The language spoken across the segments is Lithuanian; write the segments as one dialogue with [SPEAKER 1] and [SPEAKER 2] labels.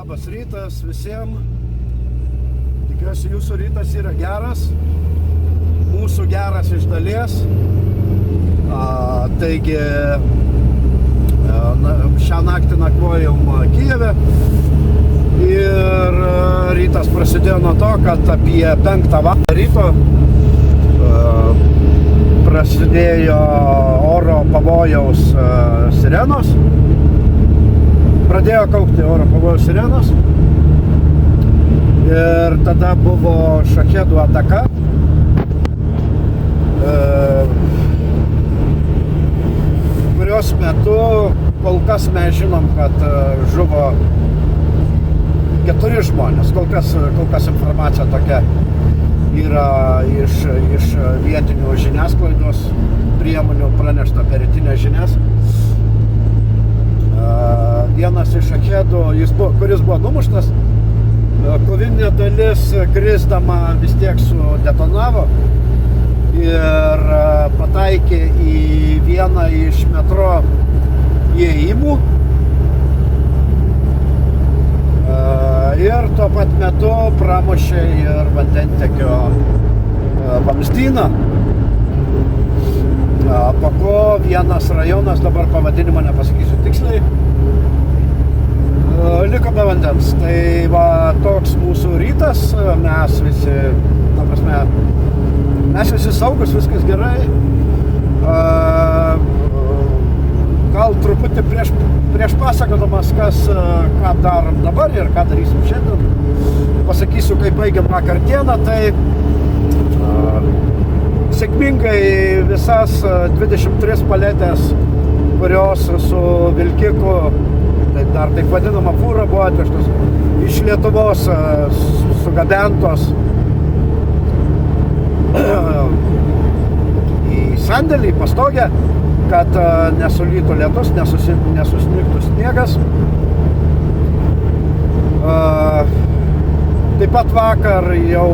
[SPEAKER 1] Labas rytas visiems. Tikiuosi, jūsų rytas yra geras. Mūsų geras iš dalies. Taigi, šią naktį nakvojom Kijeve. Ir rytas prasidėjo nuo to, kad apie 5 valandą ryto prasidėjo oro pavojaus sirenos. Pradėjo kaukti oro pavojaus sirenos. Ir tada buvo šachedų ataka. Kurios metu kol kas mes žinom, kad žuvo 4 žmonės. Kol kas informacija tokia yra iš vietinių žiniasklaidos priemonių pranešta per rytinės žinias. Vienas iš šachedų, kuris buvo numuštas, kovinė dalis krisdama vis tiek sudetonavo ir pataikė į vieną iš metro įėjimų. Ir tuo pat metu pramušė ir vandentiekio vamzdyną. Po ko vienas rajonas, dabar pavadinimą nepasakysiu tiksliai, liko be vandens. Tai va, toks mūsų rytas, mes visi saugus, viskas gerai. Gal truputį prieš pasakodamas, ką darom dabar ir ką darysim šiandien, pasakysiu, kai baigiam vakar dieną, tai sėkmingai visas 23 paletės, kurios su vilkiku, tai dar taip vadinama fūra, buvo atvežtos iš Lietuvos, sugabentos į sandėlį, į pastogę, kad nesulytų lietus, nesusnigtų sniegas. Taip pat vakar jau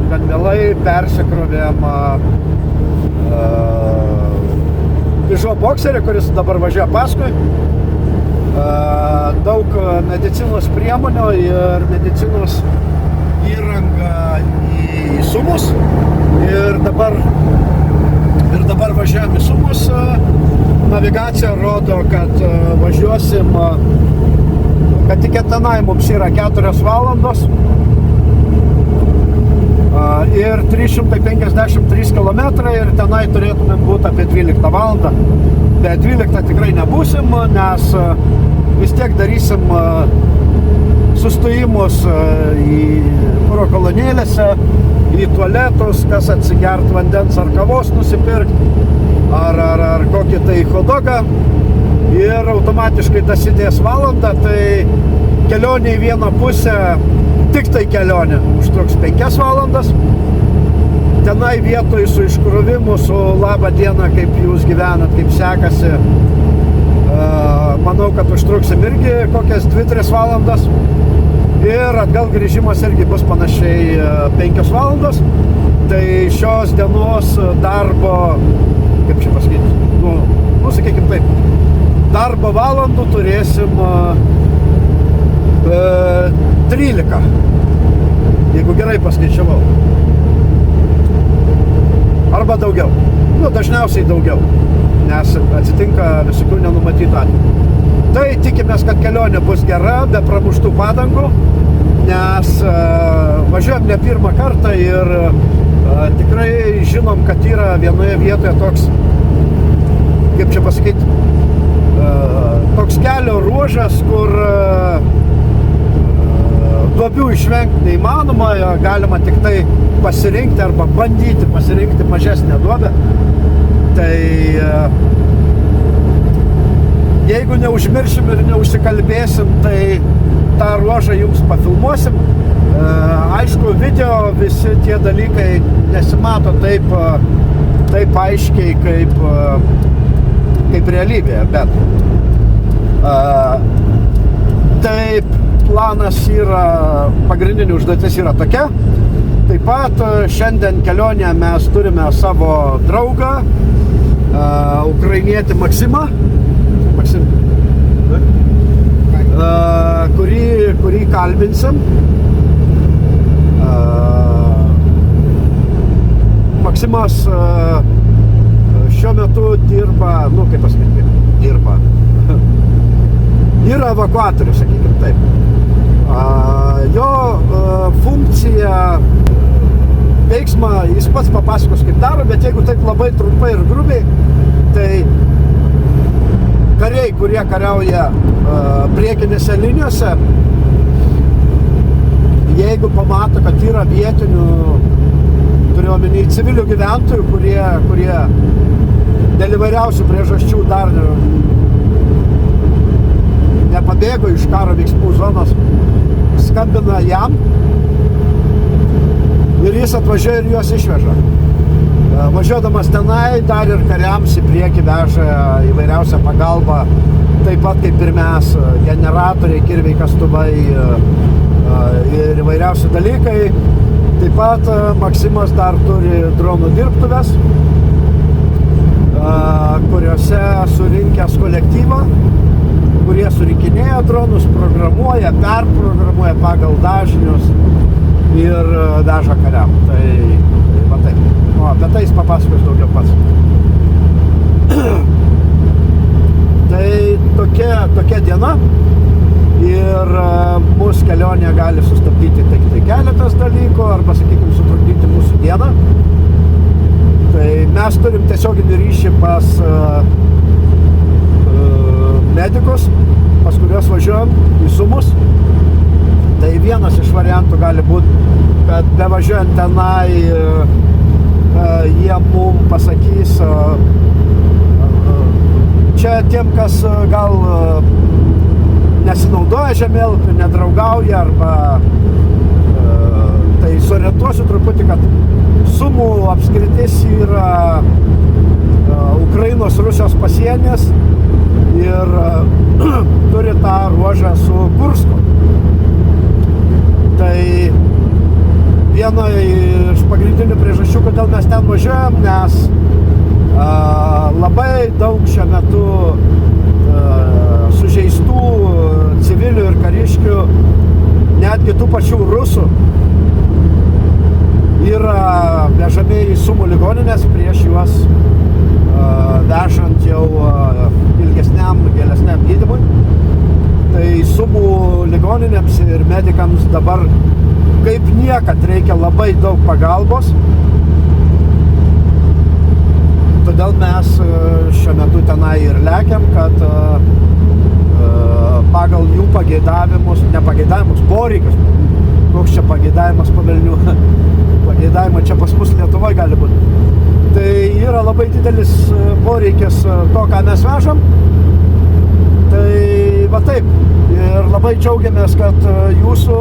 [SPEAKER 1] gan vėlai persikrovėm Peugeot Boxerį, kuris dabar važiuoja paskui. Daug medicinos priemonių ir medicinos įrangą į Sumus. Ir dabar važiuojam į Sumus. Navigacija rodo, kad važiuosim, kad iki tenai mums yra 4 valandos. Ir 353 km ir tenai turėtumėm būti apie 12 valandą. Be 12 tikrai nebūsim, nes vis tiek darysim sustojimus į kuro kolonėlėse, į tualetus, kas atsigert vandens ar kavos nusipirkt, ar kokį tai hotdogą. Ir automatiškai dasidės valandą, tai kelionė į vieną pusę, tik tai kelionė užtruks 5 valandas. Tenai vietoj su iškrovimu, su laba diena, kaip jūs gyvenat, kaip sekasi, manau, kad užtruksim irgi kokias 2-3 valandas. Ir atgal grįžimas irgi bus panašiai 5 valandos. Tai šios dienos darbo, kaip čia pasakyti, sakykim taip, darbo valandų turėsim 13, jeigu gerai paskaičiavau. Arba daugiau. Dažniausiai daugiau, nes atsitinka visokių nenumatytų atvejų. Tai tikimės, kad kelionė bus gera, be pramuštų padangų, nes važiuojam ne pirmą kartą ir tikrai žinom, kad yra vienoje vietoje toks, kaip čia pasakyti, toks kelio ruožas, kur duobių išvengti neįmanoma, galima tik tai pasirinkti arba bandyti pasirinkti mažesnę duobę. Tai jeigu neužmiršim ir neužsikalbėsim, tai tą ruožą jums pafilmuosim. Aišku, video visi tie dalykai nesimato taip aiškiai kaip realybėje, bet taip planas yra, pagrindinė užduotis yra tokia. Taip pat šiandien kelionėje mes turime savo draugą, ukrainietį Maksimą, kurį pakalbinsim. Maksimas šiuo metu dirba, kaip pasakyti, yra evakuatorius, sakykime taip. Jo funkcija, veiksmą jis pats papasakos kaip daro, bet jeigu taip labai trumpai ir grubiai, tai kariai, kurie kariauja priekinėse linijose, jeigu pamato, kad yra vietinių, turiu omeny civilių gyventojų, kurie dėl įvairiausių priežasčių dar nepabėgo iš karo veiksmų zonos, skambina jam ir jis atvažiuoja ir juos išveža. Važiuodamas tenai dar ir kariams į priekį veža įvairiausią pagalbą, taip pat kaip ir mes, generatoriai, kirviai, kastuvai ir įvairiausi dalykai. Taip pat Maksimas dar turi dronų dirbtuves, kuriuose surinkęs kolektyvą, kurie surinkinėja dronus, programuoja, perprogramuoja pagal dažnius ir veža kariam. Tai va taip. Apie tai jis papasakos daugiau pats. Tai tokia diena ir mūsų kelionė gali sustabdyti tik keletas dalykų arba, sakykime, sutrukdyti mūsų dieną. Tai mes turim tiesioginį ryšį pas medikus, pas kuriuos važiuojam į Sumus. Tai vienas iš variantų gali būti, kad bevažiuojant tenai jie mum pasakys, čia tiem, kas gal nesinaudoja žemėlapiu, nedraugauja arba tai suorientuosiu truputį, kad Sumų apskritis yra Ukrainos Rusijos pasienis ir turi tą ruožą su Kursku. Tai viena iš pagrindinių priežasčių, kodėl mes ten važiuojam, nes labai daug šiuo metu sužeistų civilių ir kariškių, netgi tų pačių rusų, yra vežami į Sumų ligoninės prieš juos vežant jau ilgesniam, gilesniam gydymui. Tai Sumų ligoninėms ir medikams dabar kaip niekad reikia labai daug pagalbos. Todėl mes šiuo metu tenai ir lekiam, kad pagal jų pageidavimus, poreikius, koks čia pageidavimas pavelnių, pageidavimą čia pas mus Lietuvoje gali būti. Tai yra labai didelis poreikis to, ką mes vežam. Tai va taip. Ir labai džiaugiamės, kad jūsų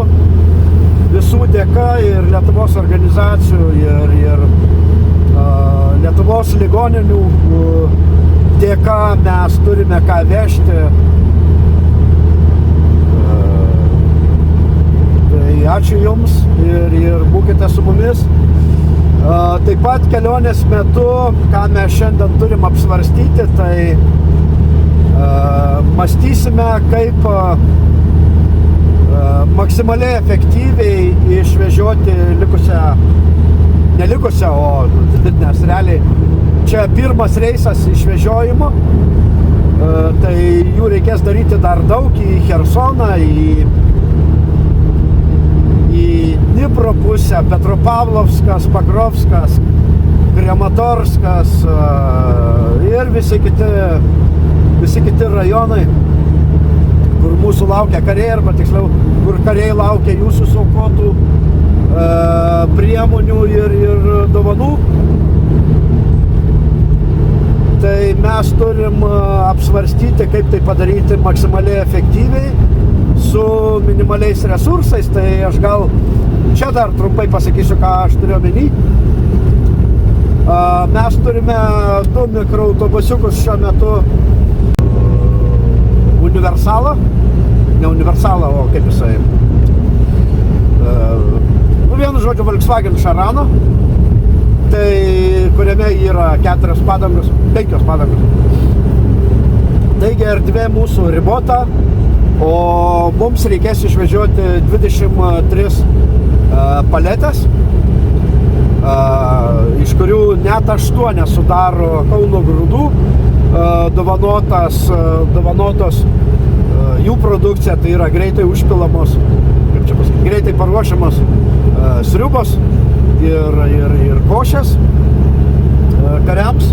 [SPEAKER 1] visų dėka ir Lietuvos organizacijų ir Lietuvos ligoninių dėka mes turime ką vežti. Tai ačiū Jums ir būkite su mumis. Taip pat kelionės metu, ką mes šiandien turim apsvarstyti, tai mąstysime, kaip maksimaliai efektyviai išvežioti nelikusią, nes realiai čia pirmas reisas išvežiojimo, tai jų reikės daryti dar daug į Chersoną, į Dnipro pusę, Petropavlovskas, Pakrovskas, Krematorskas ir visi kiti rajonai, kur mūsų laukia kariai, arba tiksliau, kur kariai laukia jūsų suaukotų priemonių ir dovanų. Tai mes turim apsvarstyti, kaip tai padaryti maksimaliai efektyviai su minimaliais resursais. Tai aš gal čia dar trumpai pasakysiu, ką aš turiu omeny. Mes turime 2 mikroautobusiukus šiuo metu Universalą, ne Universalą, o kaip jisai, vienu žodžiu Volkswagen Šarano, tai kuriame yra 5 padangos. Taigi erdvė mūsų ribota, o mums reikės išvežioti 23 paletės, iš kurių net 8 sudaro Kauno Grūdų dovanotos jų produkcija, tai yra greitai užpilamos, greitai paruošiamos sriubos ir košės kariams.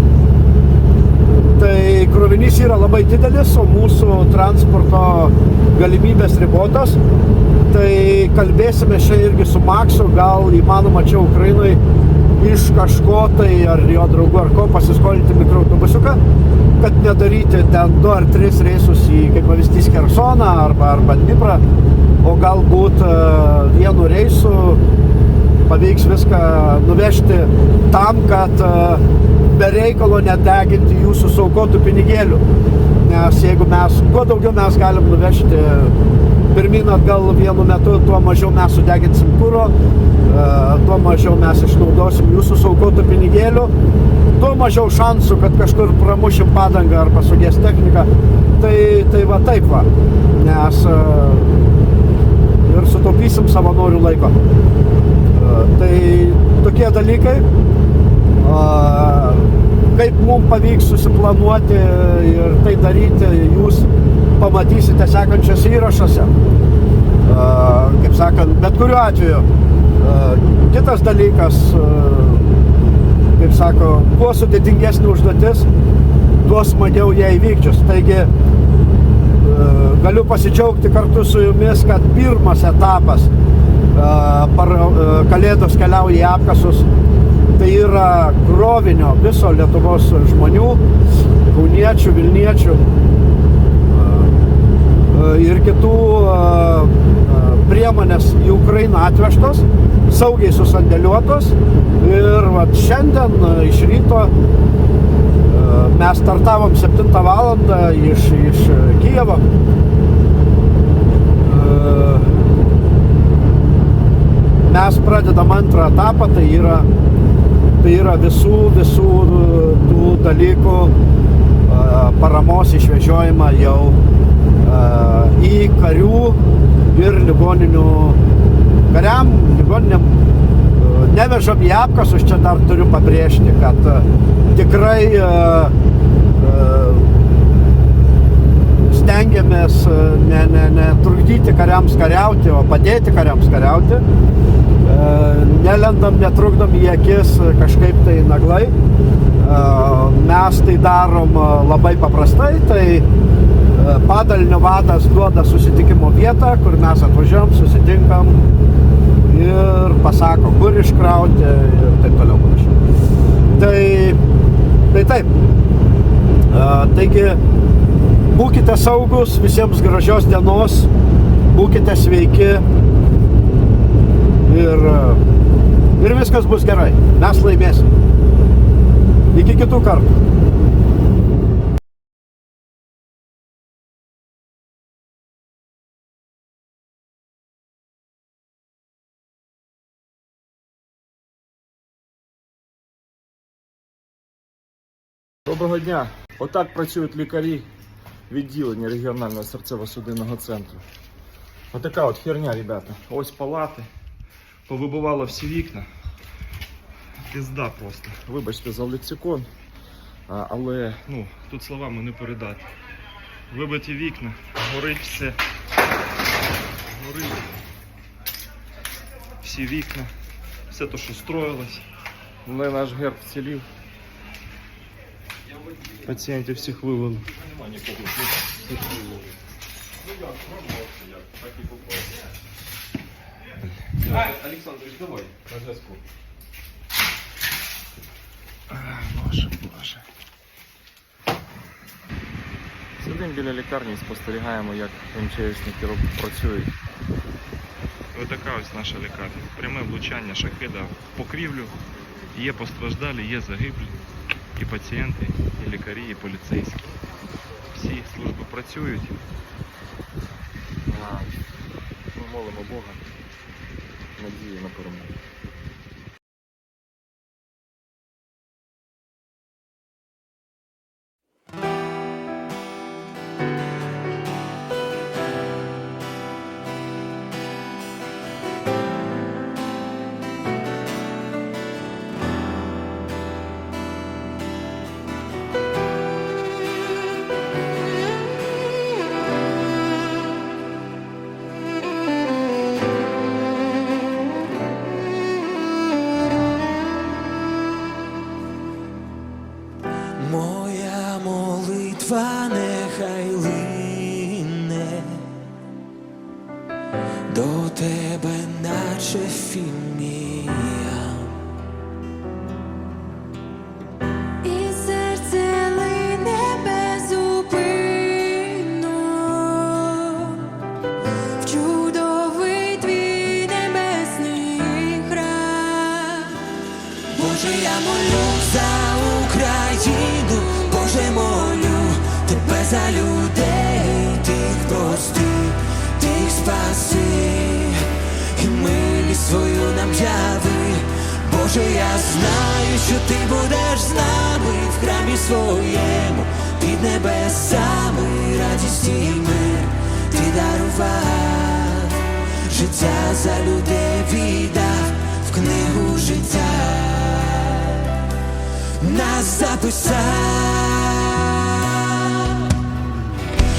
[SPEAKER 1] Tai krovinys yra labai didelis, o mūsų transporto galimybės ribotos. Tai kalbėsime šiandien irgi su Maksu, gal įmanoma čia Ukrainai iš kažko tai, ar jo draugų, ar ko, pasiskolinti mikroautobusiuką, kad nedaryti ten 2 ar 3 reisus į, kaip pavyzdys, Kersoną arba Dniprą, o galbūt vienu reisu pavyks viską nuvežti tam, kad be reikalo nedeginti jūsų suaukotų pinigėlių. Nes jeigu kuo daugiau mes galim nuvežti pirmyn atgal vienu metu, tuo mažiau mes sudeginsim kuro, tuo mažiau mes išnaudosim jūsų suaukotų pinigėlių, tuo mažiau šansų, kad kažkur pramušim padangą arba sugės techniką. Tai va taip va, nes ir sutaupysim savanorių laiko. Tai tokie dalykai. Kaip mums pavyks susiplanuoti ir tai daryti, jūs pamatysite sekančiose įrašuose. Kaip sakant, bet kuriuo atveju. Kitas dalykas, kaip sako, kuo sudėtingesnė užduotis, tuo smagiau ją įvykdžius. Taigi, galiu pasidžiaugti kartu su jumis, kad pirmas etapas Kalėdos keliauja į apkasus. Tai yra krovinio viso Lietuvos žmonių, kauniečių, vilniečių ir kitų priemonės į Ukrainą atvežtos, saugiai susandėliuotos. Ir vat šiandien iš ryto mes startavom 7 valandą iš Kijevo. Mes pradedam antrą etapą, tai yra visų tų dalykų paramos išvežiojimą jau į karių ir ligoninių kariam, ligoniniam. Nevežam į apkasus, čia dar turiu pabrėžti, kad tikrai stengiamės ne trukdyti kariams kariauti, o padėti kariams kariauti. Nelendam, netrukdom į akis kažkaip tai naglai. Mes tai darom labai paprastai, tai padalinio vadas duoda susitikimo vietą, kur mes atvažiuojam, susitinkam ir pasako, kur iškrauti ir taip toliau panašiai. Tai taip. Taigi, būkite saugus, visiems gražios dienos, būkite sveiki ir viskas bus gerai. Mes laimėsim. Iki kitų kartų.
[SPEAKER 2] Доброго дня! Отак працюють лікарі відділення регіонального серцево-судинного центру. Отака от херня, ребята. Ось палати. Повибивало всі вікна. Пізда просто. Вибачте за лексикон, але тут словами не передати. Вибиті вікна, горить все. Горить всі вікна, все те, що строїлось. Але наш герб вцілів. Пацієнтів всіх вивели. Нема нікого. Олександрович, давай, на зв'язку. Боже. Сидимо біля лікарні і спостерігаємо, як МЧСники працюють. Ось така ось наша лікарня. Пряме влучання шахеда в покрівлю. Є постраждалі, є загиблі. І пацієнти, і лікарі, і поліцейські. Всі служби працюють. Ми молимо Бога. Надію на перемогу.
[SPEAKER 3] до тебе, наче фімія.
[SPEAKER 4] І серце лине безупинно в чудовий твій небесний храм.
[SPEAKER 3] Боже, я молю за Україну, Боже, молю тебе за людей, тих прости, тих спаси, і милість свою нам яви. Боже, я знаю, що ти будеш з нами в храмі своєму, під небесами радість і мир ти дарував, життя за людей віддав, в книгу життя нас записав.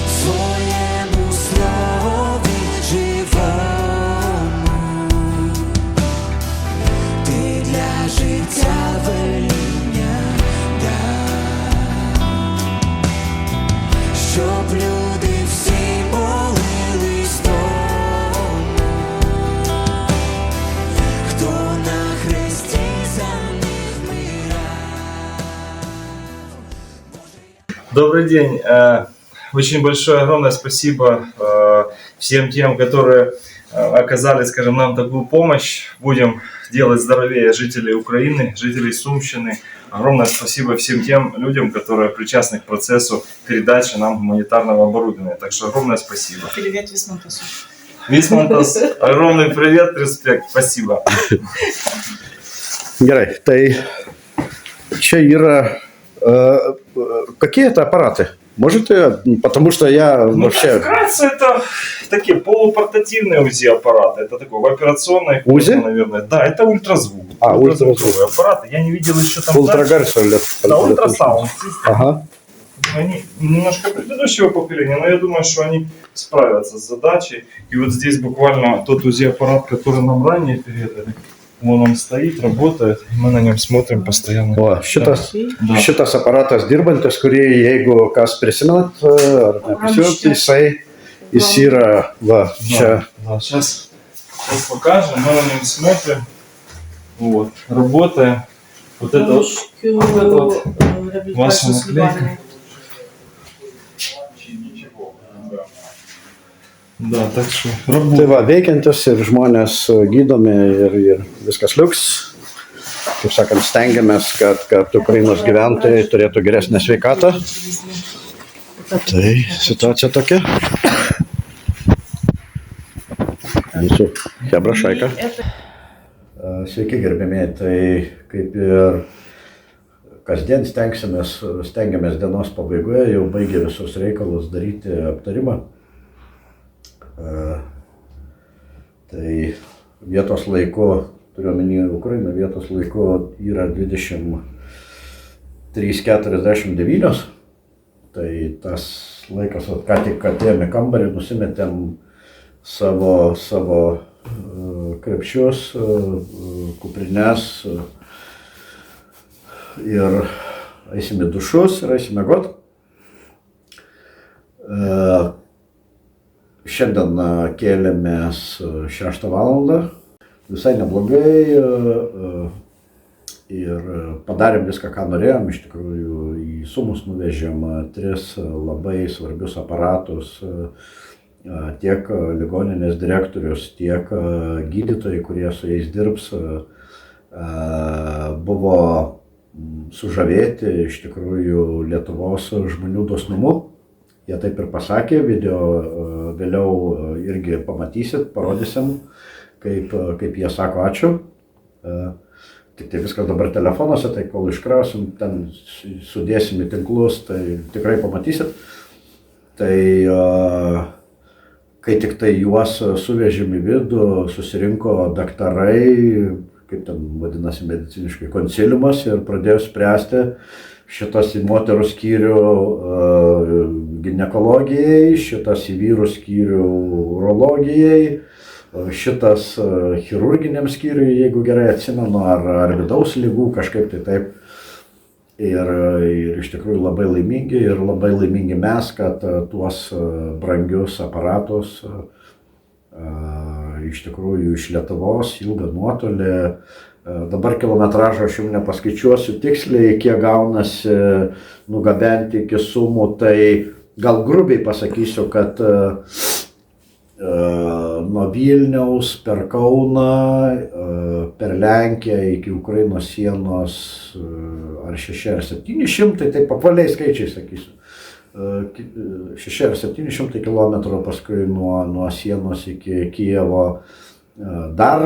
[SPEAKER 3] В своєму слові живому ти для життя веління дав, щоб люди всі молились тому, хто на хресті за них вмирав.
[SPEAKER 2] Добрый день. Очень большое, огромное спасибо всем тем, которые оказали, скажем, нам такую помощь. Будем делать здоровее жителей Украины, жителей Сумщины. Огромное спасибо всем тем людям, которые причастны к процессу передачи нам гуманитарного оборудования. Так что огромное спасибо.
[SPEAKER 5] Привет, Висмонтасу.
[SPEAKER 2] Висмонтас, огромный привет, респект, спасибо.
[SPEAKER 1] Gerai, tai čia yra какие это аппараты? Можете? Потому что я
[SPEAKER 2] Ну,
[SPEAKER 1] вообще...
[SPEAKER 2] вкратце, это такие полупортативные УЗИ-аппараты. Это такой в операционной
[SPEAKER 1] УЗИ?
[SPEAKER 2] наверное. Да, это ультразвук.
[SPEAKER 1] А,
[SPEAKER 2] Ультразвуковые аппараты. Я не видел еще там...
[SPEAKER 1] Ультрагарь, что ли?
[SPEAKER 2] Да, ультрасаунд.
[SPEAKER 1] Ага.
[SPEAKER 2] Они немножко предыдущего поколения, но я думаю, что они справятся с задачей. И вот здесь буквально тот УЗИ-аппарат, который нам ранее передали. Вон он стоит, работает, и мы на нем смотрим постоянно.
[SPEAKER 1] O, šitas,
[SPEAKER 2] Да.
[SPEAKER 1] šitas aparatas dirbantis, kurį jeigu kas prisimenat, ar neprisimenat, jis yra, va, čia.
[SPEAKER 2] Да, сейчас покажем, мы на нем смотрим. Вот, работаем. Вот это вот, ваша наклейка. Да, так что
[SPEAKER 1] Tai
[SPEAKER 2] работаем.
[SPEAKER 1] va, veikiantis ir žmonės gydomi ir viskas liuks. Kaip sakant, stengiamės, kad Ukrainos gyventojai turėtų geresnę sveikatą. Tai situacija tokia. Mūsų Hebra Šaika. Sveiki gerbėmiai, tai kaip ir kasdien stengiamės dienos pabaigoje, jau baigė visus reikalus daryti aptarimą. Tai vietos laiko, turiu omeny Ukrainą, vietos laiko yra 23:49. Tai tas laikas, ką tik atėjome kambarį, nusimetėm savo krepšius, kuprines ir eisime dušus ir eisime got. Šiandien kėlėmės 6 valandą, visai neblogai ir padarėm viską, ką norėjom. Iš tikrųjų, į Sumus nuvežėm 3 labai svarbius aparatus, tiek ligoninės direktorius, tiek gydytojai, kurie su jais dirbs, buvo sužavėti iš tikrųjų Lietuvos žmonių dosnumu. Jie taip ir pasakė, video vėliau irgi pamatysit, parodysim, kaip jie sako ačiū. Tik tai viskas dabar telefonuose, tai kol iškrausim, ten sudėsim į tinklus, tai tikrai pamatysit. Tai kai tik tai juos suvežėm į vidų, susirinko daktarai, kaip ten vadinasi mediciniškai, konsiliumas ir pradėjo spręsti šitas į moterų skyrių ginekologijai, šitas į vyrų skyrių urologijai, šitas chirurginiam skyriui, jeigu gerai atsimenu, ar vidaus ligų, kažkaip tai taip. Ir iš tikrųjų labai laimingi mes, kad tuos brangius aparatus iš tikrųjų iš Lietuvos ilgą nuotolį. Dabar kilometražą aš jums nepaskaičiuosiu tiksliai, kiek gaunasi nugabenti iki Sumų, tai gal grubiai pasakysiu, kad nuo Vilniaus per Kauną, per Lenkiją iki Ukrainos sienos ar 6 ar 700, tai apvaliai skaičiai sakysiu. 6 ar 700 km paskui nuo sienos iki Kijevo. Dar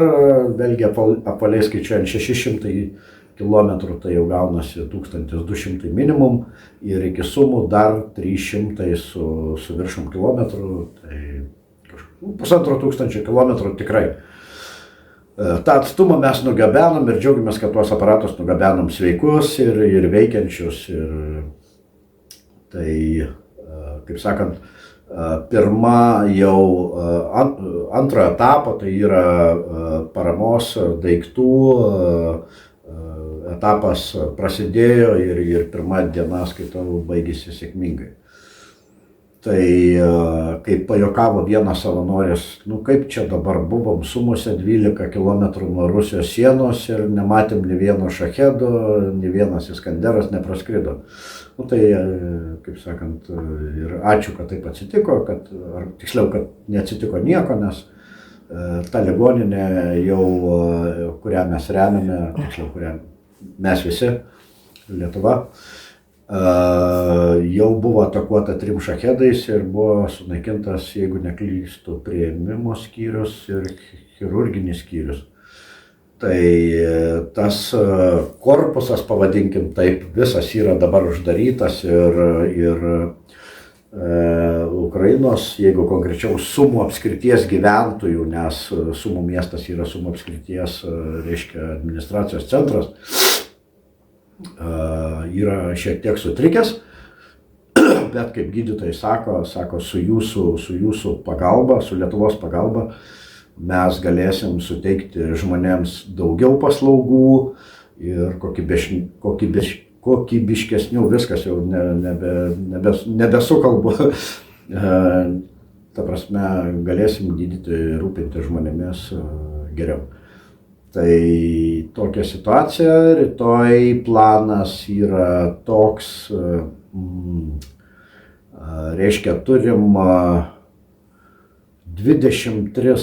[SPEAKER 1] vėlgi apvaliai skaičiuojant 600 km, tai jau gaunasi 1200 minimum ir iki Sumų dar 300 su viršum kilometrų, tai 1500 km tikrai. tą atstumą mes nugabenam ir džiaugiamės, kad tuos aparatus nugabenam sveikus ir veikiančius. Ir tai, kaip sakant, pirma jau antrojo etapo, tai yra paramos daiktų etapas prasidėjo ir pirma diena, skaitau, baigėsi sėkmingai. Tai kaip pajuokavo vienas savanoris, kaip čia dabar buvom Sumose 12 km nuo Rusijos sienos ir nematėm nė vieno šachedo, nė vienas Iskanderas nepraskrido. Tai, kaip sakant, ir ačiū, kad taip atsitiko, ar tiksliau, kad neatsitiko nieko, nes ta ligoninė jau, kurią mes remiame, tiksliau, kurią mes visi, Lietuva, jau buvo atakuota 3 šachedais ir buvo sunaikintas, jeigu neklystu, priėmimo skyrius ir chirurginis skyrius. Tai tas korpusas, pavadinkim taip, visas yra dabar uždarytas ir Ukrainos, jeigu konkrečiau Sumų apskrities gyventojų, nes Sumų miestas yra Sumų apskrities, reiškia, administracijos centras, yra šiek tiek sutrikęs, bet kaip gydytojai sako, su jūsų pagalba, su Lietuvos pagalba, mes galėsim suteikti žmonėms daugiau paslaugų ir kokybiškesnių, viskas jau nebesukalbu. Ta prasme, galėsim gydyti, rūpinti žmonėmis geriau. Tai tokia situacija, rytoj planas yra toks, reiškia, turim 23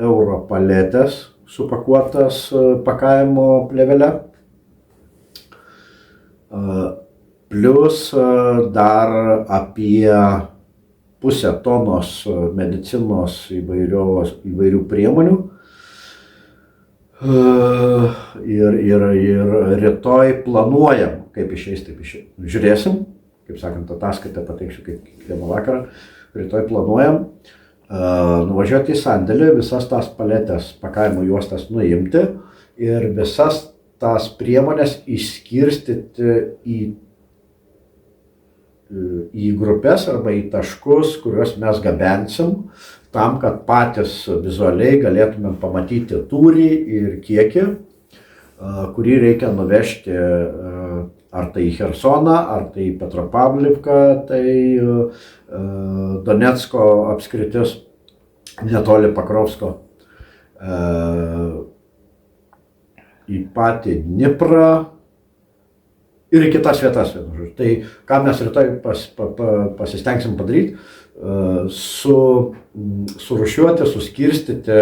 [SPEAKER 1] euro paletės supakuotas pakavimo plėvele, plus dar apie pusę tonos medicinos įvairių priemonių. Ir rytoj planuojam, kaip išeis, taip išeis. Žiūrėsim, kaip sakant, ataskaitą pateiksiu kaip kiekvieną vakarą. Rytoj planuojam nuvažiuoti į sandėlį, visas tas paletės pakavimo juostas nuimti ir visas tas priemonės išskirstyti į grupės arba į taškus, kuriuos mes gabensim, tam, kad patys vizualiai galėtumėm pamatyti tūrį ir kiekį, kurį reikia nuvežti ar tai į Chersoną, ar tai į Petropavlivką, tai Donecko apskritis, netoli Pakrovsko, į patį Dniprą ir į kitas vietas. Tai ką mes rytoj pasistengsim padaryti, surūšiuoti, suskirstyti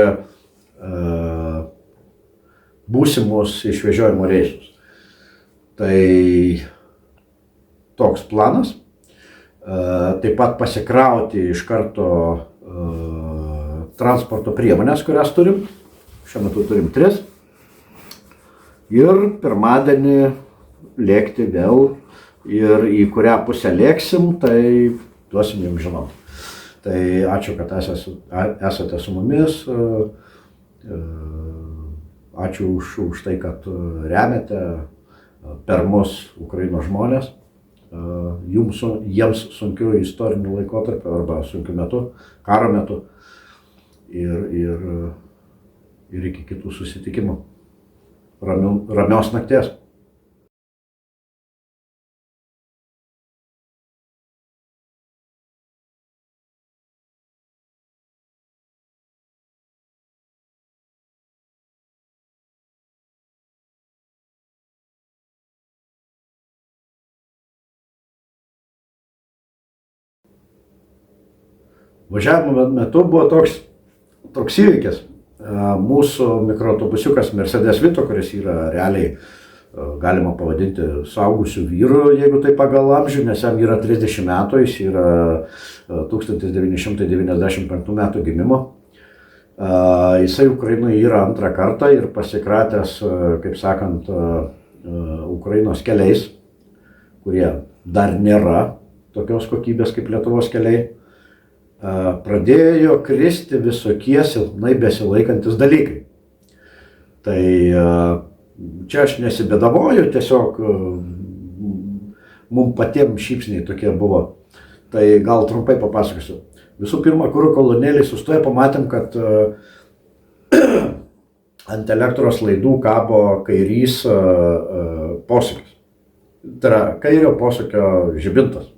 [SPEAKER 1] būsimus išvežiojimo reisus. Tai toks planas. Taip pat pasikrauti iš karto transporto priemonės, kurias turim. Šiuo metu turim 3. Ir pirmadienį lėkti vėl ir į kurią pusę lėksim, tai duosim jums žinoti. Tai ačiū, kad esate su mumis, ačiū už tai, kad remiate per mus Ukrainos žmonės, jiems sunkiu istoriniu laikotarpiu arba sunkiu metu, karo metu ir iki kitų susitikimų. Ramios nakties. Važiavimo metu buvo toks įvykis. Mūsų mikroautobusiukas Mercedes Vito, kuris yra realiai galima pavadinti suaugusių vyrų, jeigu tai pagal amžių, nes jam yra 30 metų, jis yra 1995 metų gimimo. Jisai Ukrainoje yra antrą kartą ir pasikratęs, kaip sakant, Ukrainos keliais, kurie dar nėra tokios kokybės kaip Lietuvos keliai, pradėjo kristi visokie silpnai besilaikantis dalykai. Tai čia aš nesibėdavoju, tiesiog mums patiems šypsniai tokie buvo. Tai gal trumpai papasakosiu. Visų pirma, kuro kolonėlį sustoję pamatėm, kad ant elektros laidų kabo kairys posūkis. Tai yra kairio posūkio žibintas.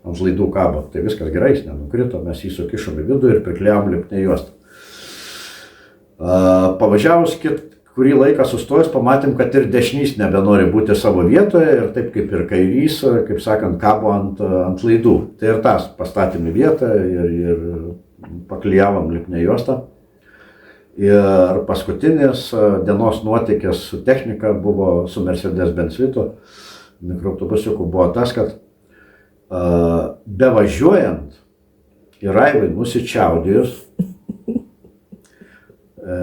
[SPEAKER 1] Ant laidų kabo. Tai viskas gerai, jis nenukrito, mes jį sukišom į vidų ir priklijom lipnę juostą. Pavažiavus kurį laiką sustojus, pamatėm, kad ir dešinys nebenori būti savo vietoje ir taip kaip ir kairys, kaip sakant, kabo ant laidų. Tai ir tas pastatėm į vietą ir paklijavom lipnę juostą. Ir paskutinis dienos nuotykis su technika buvo su Mercedes-Benz Vito mikroautobusiuku buvo tas, kad bevažiuojant ir Aivai nusičiaudėjus,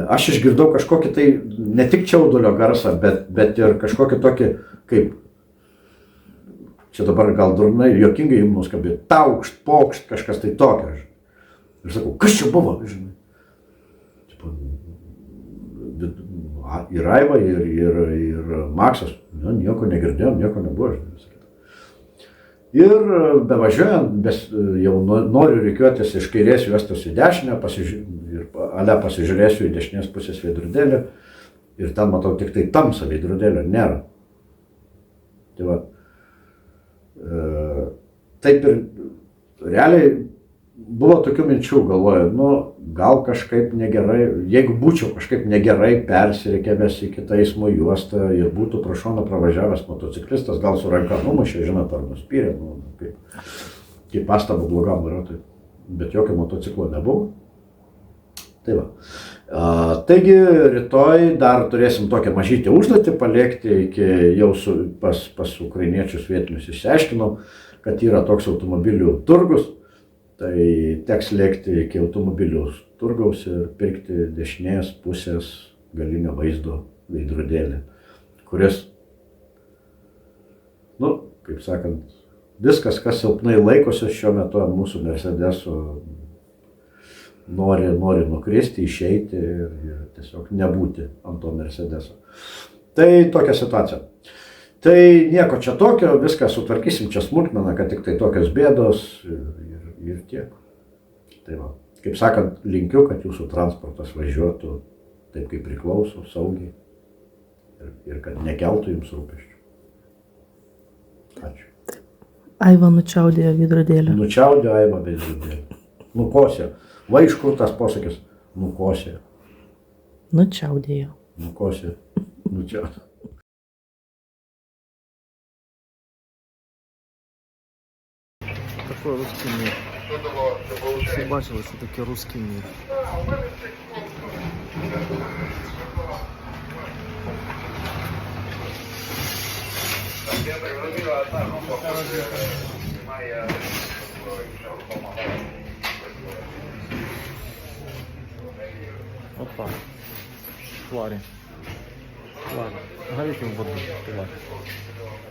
[SPEAKER 1] aš išgirdau kažkokį tai, ne tik čiaudulio garsą, bet ir kažkokį tokį, kaip, čia dabar gal durnai, juokingai jums nuskambėjo, taukšt, pokšt, kažkas tai tokio. Ir sakau, kas čia buvo, žinai? Ir Aiva, ir Maksas, nieko negirdėjom, nieko nebuvo, žinai. Ir bevažiuojant, jau noriu rikiuotis iš kairės juostos į dešinę, pasižiūrėsiu į dešinės pusės veidrodėlį ir ten matau tik tai tamsą, veidrodėlio nėra. Tai va, taip ir realiai buvo tokių minčių, galvoju, gal kažkaip negerai, jeigu būčiau kažkaip negerai persirikėvęs į kitą eismo juostą ir būtų pro šoną pravažiavęs motociklistas, gal su ranka numušė, žinot, ar nuspyrė, kaip pastabų blogam vairuotojui, bet jokio motociklo nebuvo. Tai va. Taigi rytoj dar turėsim tokią mažytę užduotį palikti, iki jau pas ukrainiečius vietinius išsiaiškinau, kad yra toks automobilių turgus. Tai teks lėkti iki automobilių turgaus ir pirkti dešinės pusės galinio vaizdo veidrodėlį, kuris, kaip sakant, viskas, kas silpnai laikosi šiuo metu ant mūsų Mercedeso, nori nukristi, išeiti ir tiesiog nebūti ant to Mercedeso. Tai tokia situacija. Tai nieko čia tokio, viską sutvarkysim, čia smulkmena, kad tik tai tokios bėdos ir tiek. Tai va, kaip sakant, linkiu, kad jūsų transportas važiuotų taip, kaip priklauso, saugiai ir kad nekeltų jums rūpesčių. Ačiū.
[SPEAKER 5] Aiva nučiaudėjo veidrodėlį.
[SPEAKER 1] Nučiaudėjo Aiva veidrodėlį. Nukosė. Va iš kur tas posakis? Nukosė.
[SPEAKER 5] Nučiaudėjo.
[SPEAKER 1] Nukosė. Nučiaudėjo.
[SPEAKER 2] Такой русский мир. Всі бачили, що таке русский мир. Опа. Твари. Ладно. Горите в воду. Твари.